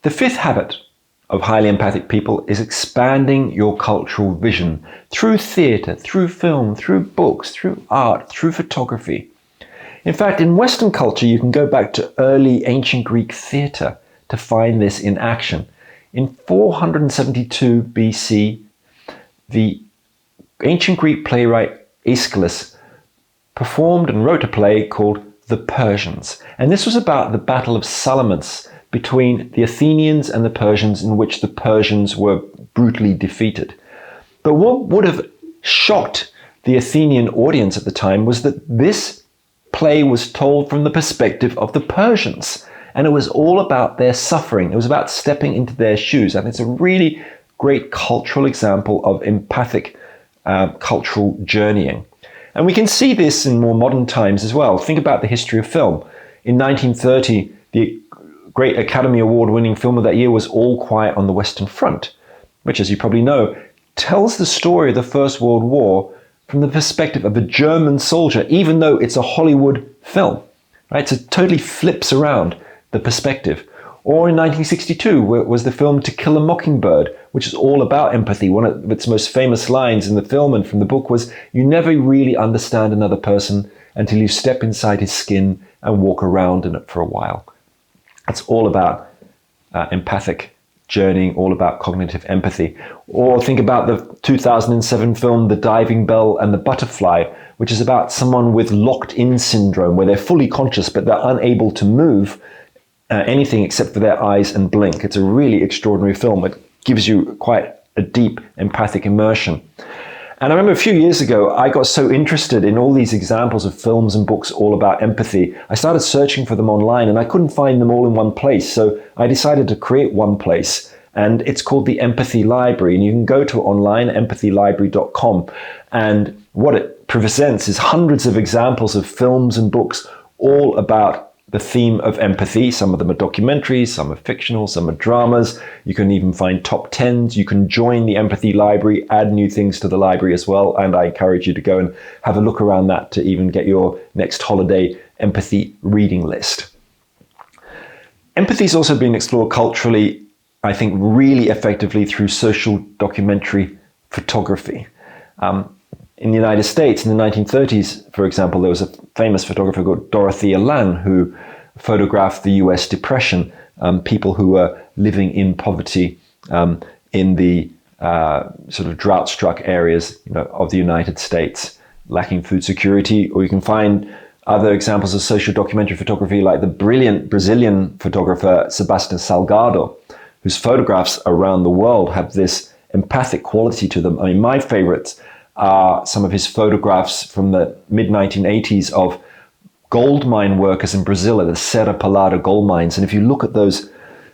The fifth habit of highly empathic people is expanding your cultural vision through theatre, through film, through books, through art, through photography. In fact, in Western culture, you can go back to early ancient Greek theatre to find this in action. In 472 BC, the ancient Greek playwright Aeschylus performed and wrote a play called The Persians. And this was about the Battle of Salamis between the Athenians and the Persians, in which the Persians were brutally defeated. But what would have shocked the Athenian audience at the time was that this play was told from the perspective of the Persians. And it was all about their suffering. It was about stepping into their shoes. And it's a really great cultural example of empathic cultural journeying. And we can see this in more modern times as well. Think about the history of film. In 1930, the great Academy Award-winning film of that year was All Quiet on the Western Front, which, as you probably know, tells the story of the First World War from the perspective of a German soldier, even though it's a Hollywood film, right? So it totally flips around the perspective. Or in 1962, was the film To Kill a Mockingbird, which is all about empathy. One of its most famous lines in the film and from the book was, "You never really understand another person until you step inside his skin and walk around in it for a while." It's all about empathic journeying, all about cognitive empathy. Or think about the 2007 film The Diving Bell and the Butterfly, which is about someone with locked-in syndrome, where they're fully conscious but they're unable to move anything except for their eyes and blink. It's a really extraordinary film. It gives you quite a deep empathic immersion. And I remember a few years ago, I got so interested in all these examples of films and books all about empathy. I started searching for them online and I couldn't find them all in one place. So I decided to create one place, and it's called the Empathy Library. And you can go to it online, empathylibrary.com. And what it presents is hundreds of examples of films and books all about the theme of empathy. Some of them are documentaries, some are fictional, some are dramas. You can even find top 10s. You can join the Empathy Library, add new things to the library as well. And I encourage you to go and have a look around that to even get your next holiday empathy reading list. Empathy is also being explored culturally, I think, really effectively through social documentary photography. In the United States, in the 1930s, for example, there was a famous photographer called Dorothea Lange who photographed the US Depression, people who were living in poverty in the sort of drought-struck areas, of the United States, lacking food security. Or you can find other examples of social documentary photography, like the brilliant Brazilian photographer Sebastião Salgado, whose photographs around the world have this empathic quality to them. I mean, my favorites are some of his photographs from the mid-1980s of gold mine workers in Brazil at the Serra Pelada gold mines. And if you look at those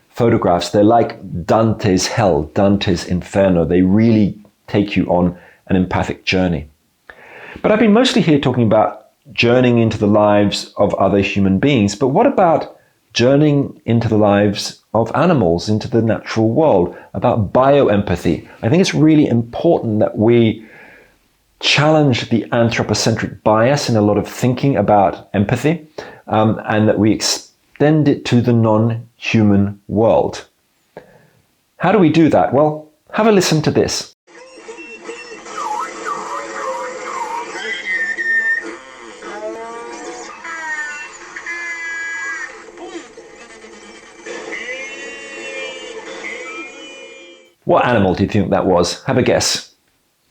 photographs, they're like Dante's hell, Dante's inferno. They really take you on an empathic journey. But I've been mostly here talking about journeying into the lives of other human beings. But what about journeying into the lives of animals, into the natural world, about bioempathy? I think it's really important that we challenge the anthropocentric bias in a lot of thinking about empathy, and that we extend it to the non-human world. How do we do that? Well, have a listen to this. What animal do you think that was? Have a guess.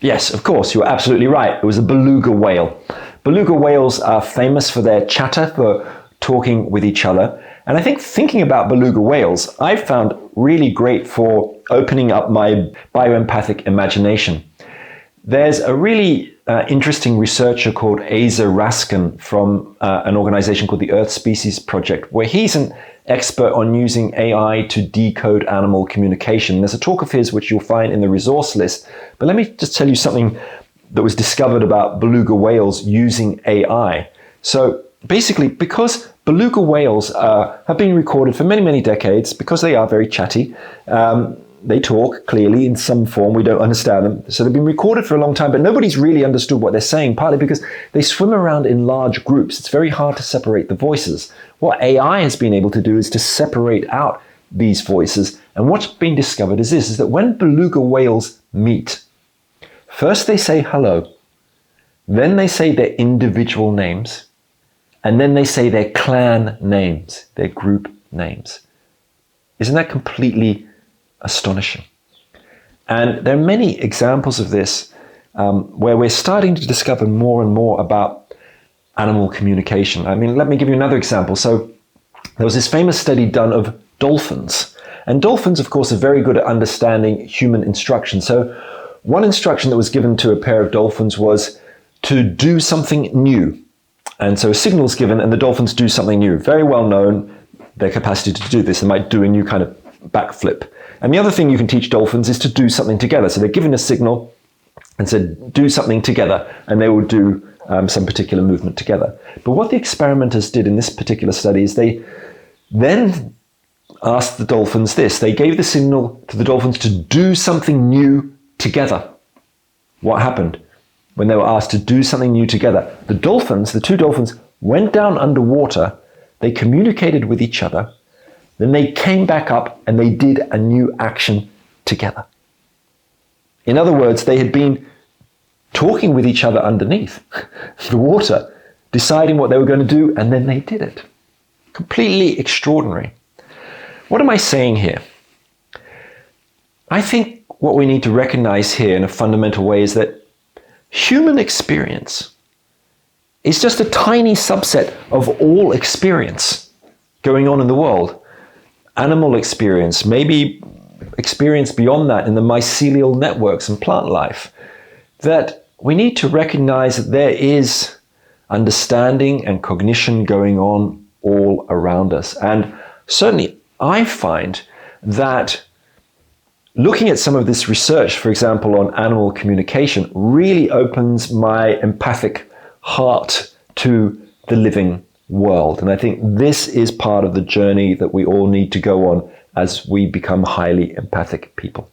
Yes, of course, you're absolutely right. It was a beluga whale. Beluga whales are famous for their chatter, for talking with each other. And I think thinking about beluga whales, I've found really great for opening up my bioempathic imagination. There's a really interesting researcher called Asa Raskin from an organization called the Earth Species Project, where he's an expert on using AI to decode animal communication. There's a talk of his which you'll find in the resource list, but let me just tell you something that was discovered about beluga whales using AI. So basically, because beluga whales have been recorded for many, many decades, because they are very chatty, they talk clearly in some form, we don't understand them. So they've been recorded for a long time, but nobody's really understood what they're saying, partly because they swim around in large groups. It's very hard to separate the voices. What AI has been able to do is to separate out these voices. And what's been discovered is this, is that when beluga whales meet, first they say hello, then they say their individual names, and then they say their clan names, their group names. Isn't that completely astonishing? And there are many examples of this where we're starting to discover more and more about animal communication. I mean, let me give you another example. So there was this famous study done of dolphins. And dolphins, of course, are very good at understanding human instruction. So one instruction that was given to a pair of dolphins was to do something new. And so a signal is given and the dolphins do something new. Very well known, their capacity to do this. They might do a new kind of backflip. And the other thing you can teach dolphins is to do something together. So they're given a signal and said, do something together, and they will do some particular movement together. But what the experimenters did in this particular study is they then asked the dolphins this. They gave the signal to the dolphins to do something new together. What happened when they were asked to do something new together? The dolphins, the two dolphins, went down underwater, they communicated with each other, then they came back up and they did a new action together. In other words, they had been talking with each other underneath the water, deciding what they were going to do, and then they did it. Completely extraordinary. What am I saying here? I think what we need to recognize here in a fundamental way is that human experience is just a tiny subset of all experience going on in the world. Animal experience, maybe experience beyond that in the mycelial networks and plant life, that we need to recognize that there is understanding and cognition going on all around us. And certainly I find that looking at some of this research, for example, on animal communication, really opens my empathic heart to the living world. And I think this is part of the journey that we all need to go on as we become highly empathic people.